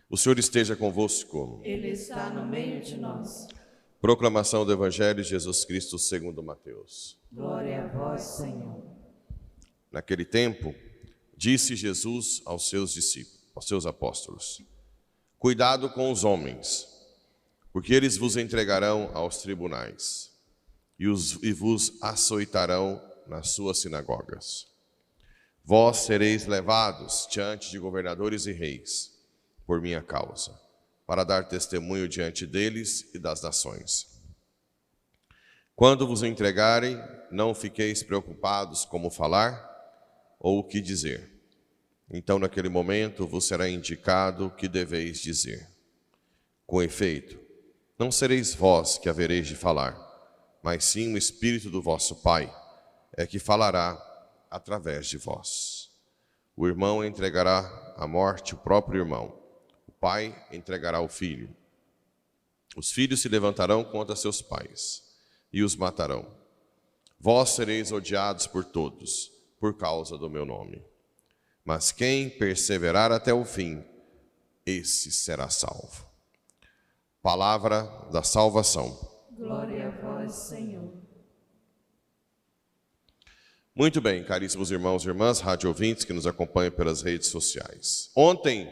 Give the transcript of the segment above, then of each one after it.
O Senhor esteja convosco. Ele está no meio de nós. Proclamação do Evangelho de Jesus Cristo segundo Mateus. Glória a vós, Senhor. Naquele tempo, disse Jesus aos seus discípulos, aos seus apóstolos: Cuidado com os homens, porque eles vos entregarão aos tribunais e vos açoitarão nas suas sinagogas. Vós sereis levados diante de governadores e reis, por minha causa, para dar testemunho diante deles e das nações. Quando vos entregarem, não fiqueis preocupados como falar ou o que dizer. Então, naquele momento, vos será indicado o que deveis dizer. Com efeito, não sereis vós que havereis de falar, mas sim o Espírito do vosso Pai é que falará através de vós. O irmão entregará à morte o próprio irmão. O pai entregará o filho. Os filhos se levantarão contra seus pais e os matarão. Vós sereis odiados por todos, por causa do meu nome. Mas quem perseverar até o fim, esse será salvo. Palavra da salvação. Glória a vós, Senhor. Muito bem, caríssimos irmãos e irmãs, rádio ouvintes que nos acompanham pelas redes sociais. Ontem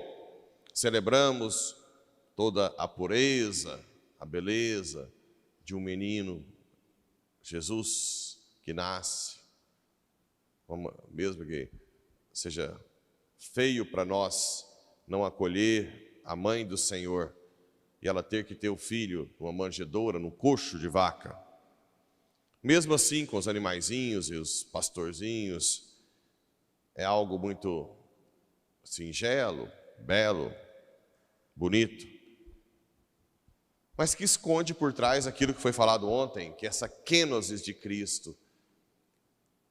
celebramos toda a pureza, a beleza de um menino, Jesus, que nasce. Mesmo que seja feio para nós não acolher a mãe do Senhor e ela ter que ter o filho numa manjedoura, num coxo de vaca. Mesmo assim, com os animaizinhos e os pastorzinhos, é algo muito singelo, belo, bonito, mas que esconde por trás aquilo que foi falado ontem, que essa kenosis de Cristo,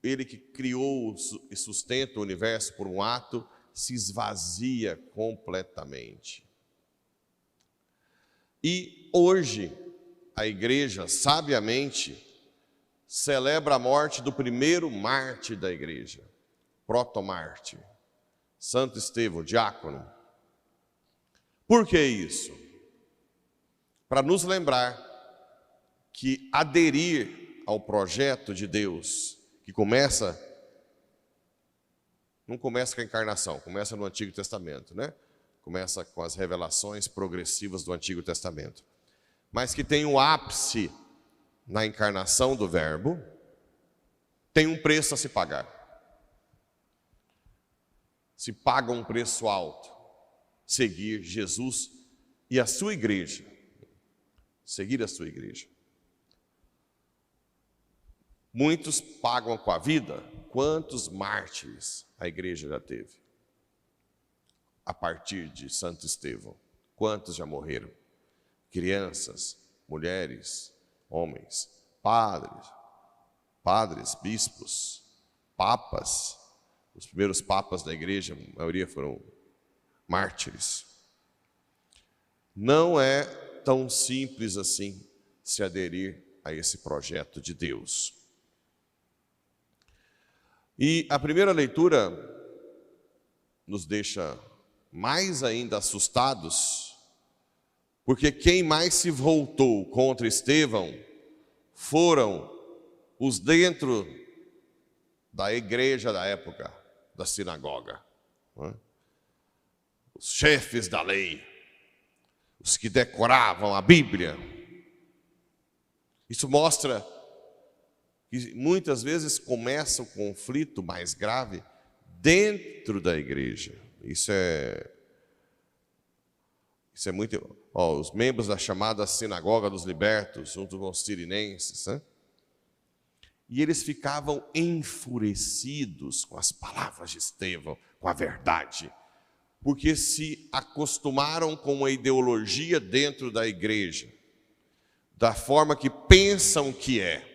Ele que criou e sustenta o universo por um ato, se esvazia completamente. E hoje, a igreja, sabiamente, celebra a morte do primeiro mártir da igreja, protomártir, Santo Estevão, diácono. Por que isso? Para nos lembrar que aderir ao projeto de Deus, que não começa com a encarnação, começa no Antigo Testamento, né? Começa com as revelações progressivas do Antigo Testamento, mas que tem o ápice na encarnação do Verbo, tem um preço a se pagar. Se paga um preço alto. Seguir Jesus e a sua igreja. Seguir a sua igreja. Muitos pagam com a vida. Quantos mártires a igreja já teve? A partir de Santo Estevão. Quantos já morreram? Crianças, mulheres, homens, padres, bispos, papas. Os primeiros papas da igreja, a maioria foram mártires. Não é tão simples assim se aderir a esse projeto de Deus. E a primeira leitura nos deixa mais ainda assustados, porque quem mais se voltou contra Estevão foram os dentro da igreja da época, da sinagoga, não é? Os chefes da lei, os que decoravam a Bíblia. Isso mostra que muitas vezes começa o conflito mais grave dentro da igreja. Isso é muito... os membros da chamada Sinagoga dos Libertos, junto com os sirinenses, né? E eles ficavam enfurecidos com as palavras de Estevão, com a verdade, porque se acostumaram com uma ideologia dentro da igreja, da forma que pensam que é.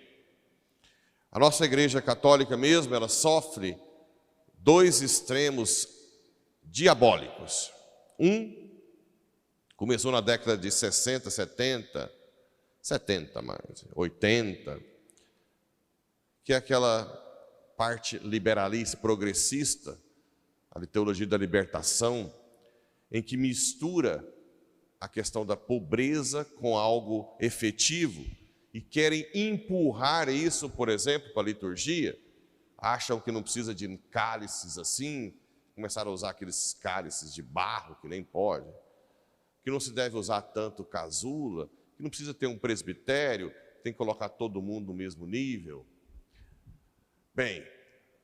A nossa igreja católica mesmo, ela sofre dois extremos diabólicos. Um começou na década de 60, 70 mais, 80, que é aquela parte liberalista, progressista, a teologia da libertação, em que mistura a questão da pobreza com algo efetivo e querem empurrar isso, por exemplo, para a liturgia, acham que não precisa de cálices assim, começaram a usar aqueles cálices de barro, que nem pode, que não se deve usar tanto casula, que não precisa ter um presbitério, tem que colocar todo mundo no mesmo nível. Bem,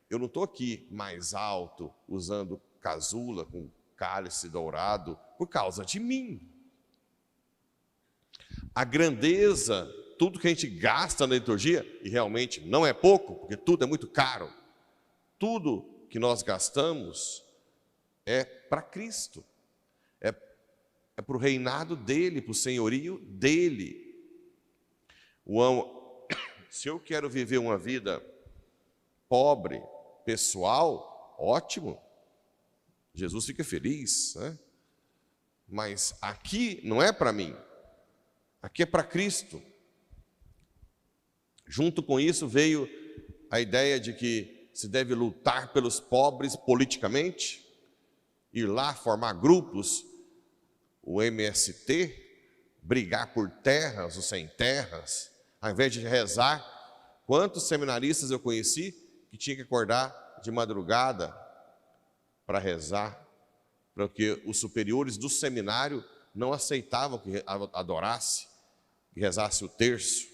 eu não estou aqui mais alto usando casula com cálice dourado por causa de mim. A grandeza, tudo que a gente gasta na liturgia, e realmente não é pouco, porque tudo é muito caro, tudo que nós gastamos é para Cristo, é para o reinado dele, para o senhorio dele. Se eu quero viver uma vida pobre, pessoal, ótimo, Jesus fica feliz, né? Mas aqui não é para mim, aqui é para Cristo. Junto com isso veio a ideia de que se deve lutar pelos pobres politicamente, ir lá formar grupos, o MST, brigar por terras ou sem terras, ao invés de rezar. Quantos seminaristas eu conheci que tinha que acordar de madrugada para rezar, porque os superiores do seminário não aceitavam que adorasse, que rezasse o terço.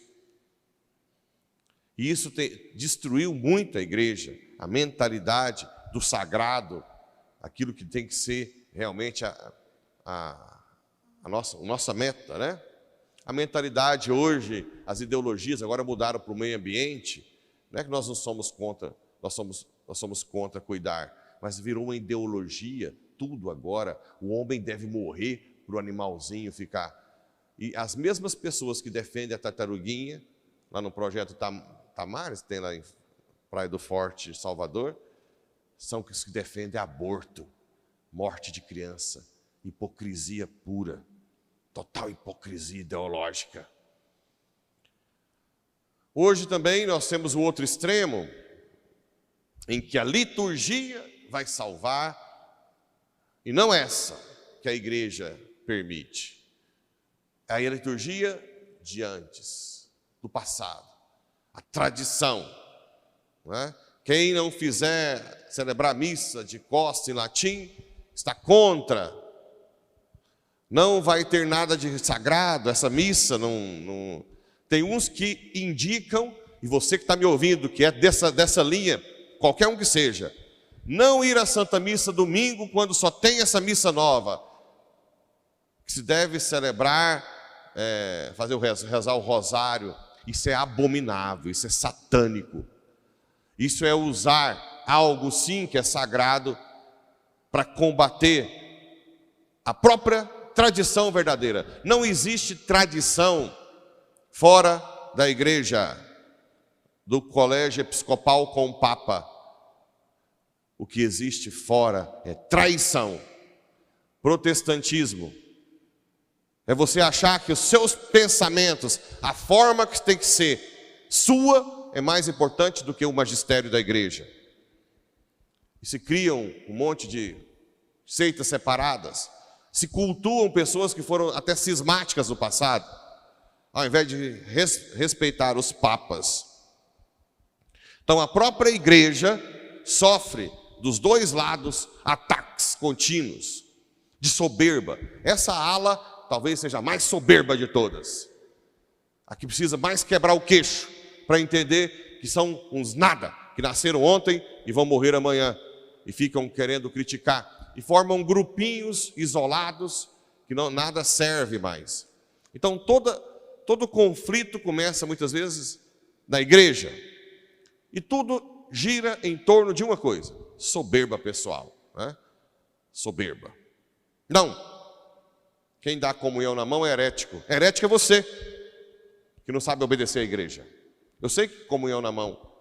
E isso destruiu muito a igreja, a mentalidade do sagrado, aquilo que tem que ser realmente a nossa meta, né? A mentalidade hoje, as ideologias agora mudaram para o meio ambiente. Não é que nós não somos contra, nós somos contra cuidar, mas virou uma ideologia, tudo agora, o homem deve morrer para o animalzinho ficar. E as mesmas pessoas que defendem a tartaruguinha, lá no projeto Tamares, tem lá em Praia do Forte, Salvador, são os que defendem aborto, morte de criança, hipocrisia pura, total hipocrisia ideológica. Hoje também nós temos o outro extremo, em que a liturgia vai salvar, e não essa que a igreja permite. É a liturgia de antes, do passado, a tradição, não é? Quem não fizer celebrar a missa de costa em latim, está contra. Não vai ter nada de sagrado, essa missa não. Tem uns que indicam, e você que está me ouvindo, que é dessa linha, qualquer um que seja, não ir à Santa Missa domingo, quando só tem essa missa nova, que se deve celebrar, rezar o rosário. Isso é abominável, isso é satânico. Isso é usar algo sim que é sagrado para combater a própria tradição verdadeira. Não existe tradição fora da igreja, do colégio episcopal com o Papa. O que existe fora é traição, protestantismo. É você achar que os seus pensamentos, a forma que tem que ser sua, é mais importante do que o magistério da igreja. E se criam um monte de seitas separadas, se cultuam pessoas que foram até cismáticas no passado, ao invés de respeitar os papas. Então a própria igreja sofre dos dois lados ataques contínuos de soberba. Essa ala talvez seja a mais soberba de todas, a que precisa mais quebrar o queixo para entender que são uns nada, que nasceram ontem e vão morrer amanhã, e ficam querendo criticar, e formam grupinhos isolados que nada serve mais. Então todo conflito começa muitas vezes na igreja, e tudo gira em torno de uma coisa: soberba pessoal, né? Soberba. Não, quem dá comunhão na mão é herético. Herético é você, que não sabe obedecer à igreja. Eu sei que comunhão na mão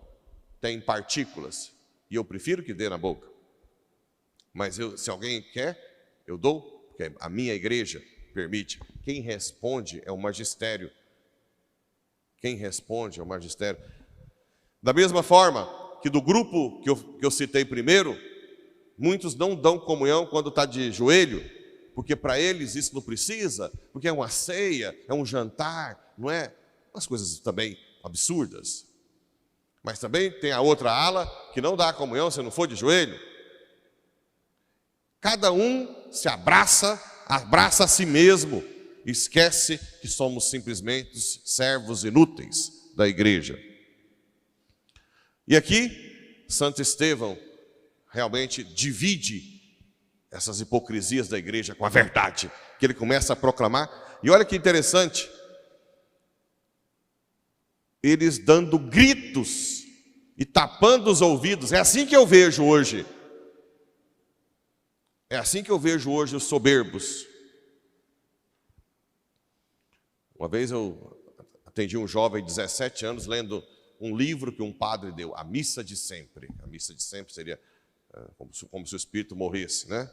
tem partículas, e eu prefiro que dê na boca. Mas se alguém quer, eu dou, porque a minha igreja permite. Quem responde é o magistério. Quem responde é o magistério. Da mesma forma que do grupo que eu citei primeiro, muitos não dão comunhão quando está de joelho, porque para eles isso não precisa, porque é uma ceia, é um jantar, não é? Umas coisas também absurdas. Mas também tem a outra ala que não dá a comunhão se não for de joelho. Cada um se abraça a si mesmo, esquece que somos simplesmente servos inúteis da igreja. E aqui, Santo Estevão realmente divide essas hipocrisias da igreja com a verdade, que ele começa a proclamar. E olha que interessante, eles dando gritos e tapando os ouvidos. É assim que eu vejo hoje. É assim que eu vejo hoje os soberbos. Uma vez eu atendi um jovem de 17 anos lendo um livro que um padre deu, A Missa de Sempre. A Missa de Sempre seria como se o espírito morresse, né?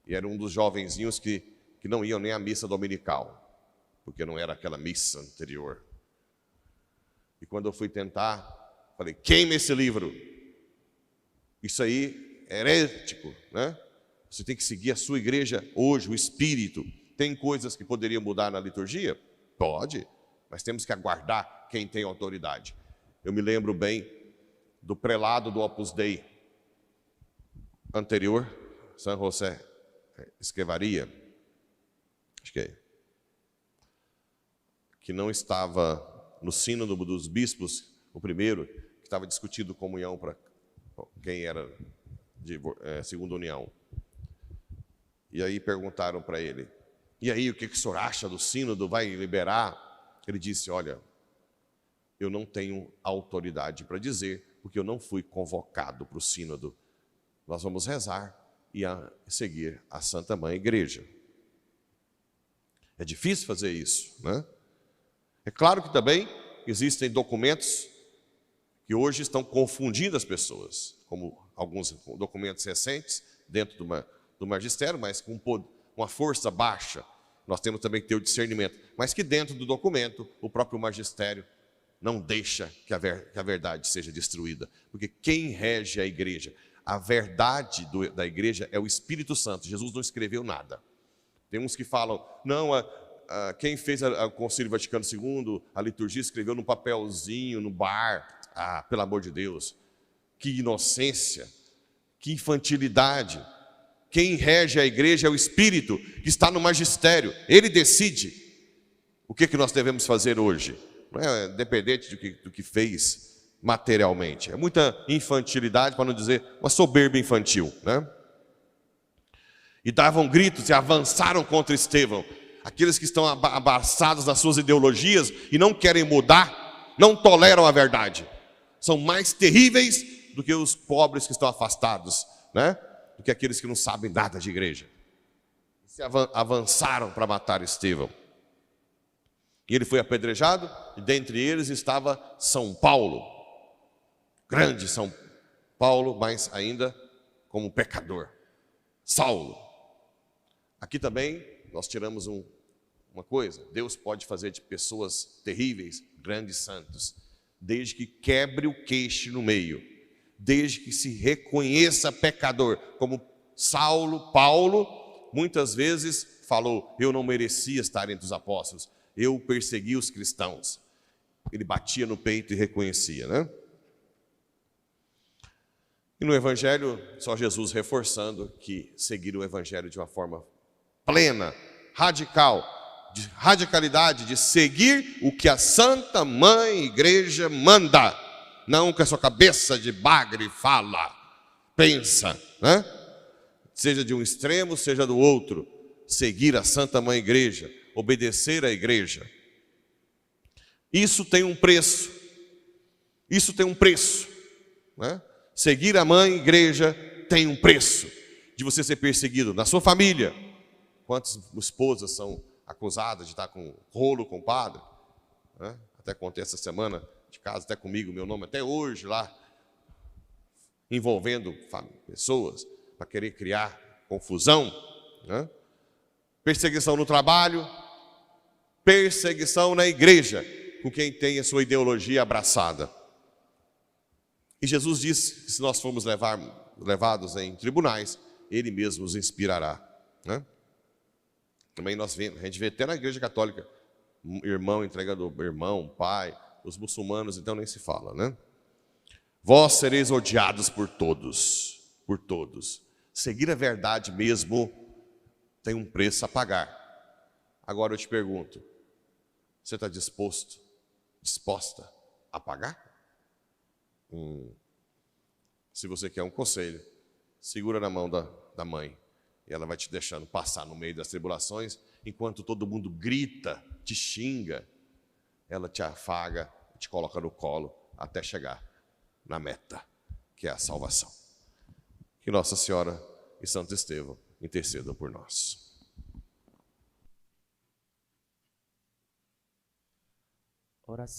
E era um dos jovenzinhos que não iam nem à missa dominical, porque não era aquela missa anterior. E quando eu fui tentar, falei, queima esse livro. Isso aí é herético, né? Você tem que seguir a sua igreja hoje, o espírito. Tem coisas que poderiam mudar na liturgia? Pode, mas temos que aguardar quem tem autoridade. Eu me lembro bem do prelado do Opus Dei anterior, São José Esquevaria, acho que não estava no sínodo dos bispos, o primeiro, que estava discutindo comunhão para quem era de segunda união. E aí perguntaram para ele, e aí o que o senhor acha do sínodo, vai liberar? Ele disse, olha, eu não tenho autoridade para dizer, porque eu não fui convocado para o sínodo. Nós vamos rezar e seguir a Santa Mãe Igreja. É difícil fazer isso, né? É claro que também existem documentos que hoje estão confundindo as pessoas, como alguns documentos recentes dentro do magistério, mas com uma força baixa. Nós temos também que ter o discernimento, mas que dentro do documento, o próprio magistério não deixa que a verdade seja destruída, porque quem rege a igreja, a verdade da igreja é o Espírito Santo. Jesus não escreveu nada. Tem uns que falam, não, quem fez o Concílio Vaticano II, a liturgia, escreveu num papelzinho, no bar. Ah, pelo amor de Deus, que inocência, que infantilidade. Quem rege a igreja é o Espírito, que está no magistério. Ele decide o que nós devemos fazer hoje. Não é dependente do que fez materialmente. É muita infantilidade, para não dizer uma soberba infantil, né? E davam gritos e avançaram contra Estevão. Aqueles que estão abraçados nas suas ideologias e não querem mudar, não toleram a verdade. São mais terríveis do que os pobres que estão afastados, né? Do que aqueles que não sabem nada de igreja. Se avançaram para matar Estevão. E ele foi apedrejado, e dentre eles estava São Paulo. Grande São Paulo, mas ainda como pecador. Saulo. Aqui também nós tiramos uma coisa. Deus pode fazer de pessoas terríveis, grandes santos, desde que quebre o queixo no meio. Desde que se reconheça pecador. Como Paulo, muitas vezes falou, eu não merecia estar entre os apóstolos. Eu persegui os cristãos. Ele batia no peito e reconhecia, né? E no Evangelho, só Jesus reforçando que seguir o Evangelho de uma forma plena, radical, de radicalidade, de seguir o que a Santa Mãe Igreja manda, não que a sua cabeça de bagre fala, pensa, né? Seja de um extremo, seja do outro, seguir a Santa Mãe Igreja, obedecer à igreja. Isso tem um preço. Isso tem um preço, né? Seguir a Mãe Igreja tem um preço de você ser perseguido na sua família. Quantas esposas são acusadas de estar com rolo com o padre, né? Até contei essa semana de casa, até comigo, meu nome até hoje lá, envolvendo pessoas para querer criar confusão, né? Perseguição no trabalho, perseguição na igreja, com quem tem a sua ideologia abraçada. E Jesus disse que se nós formos levados em tribunais, Ele mesmo nos inspirará, né? Também a gente vê até na Igreja Católica, irmão entregando irmão, pai, os muçulmanos então nem se fala, né? Vós sereis odiados por todos, por todos. Seguir a verdade mesmo tem um preço a pagar. Agora eu te pergunto, você está disposta a pagar? Se você quer um conselho, segura na mão da mãe, e ela vai te deixando passar no meio das tribulações, enquanto todo mundo grita, te xinga, ela te afaga, te coloca no colo, até chegar na meta, que é a salvação. Que Nossa Senhora e Santo Estevão intercedam por nós. Oração.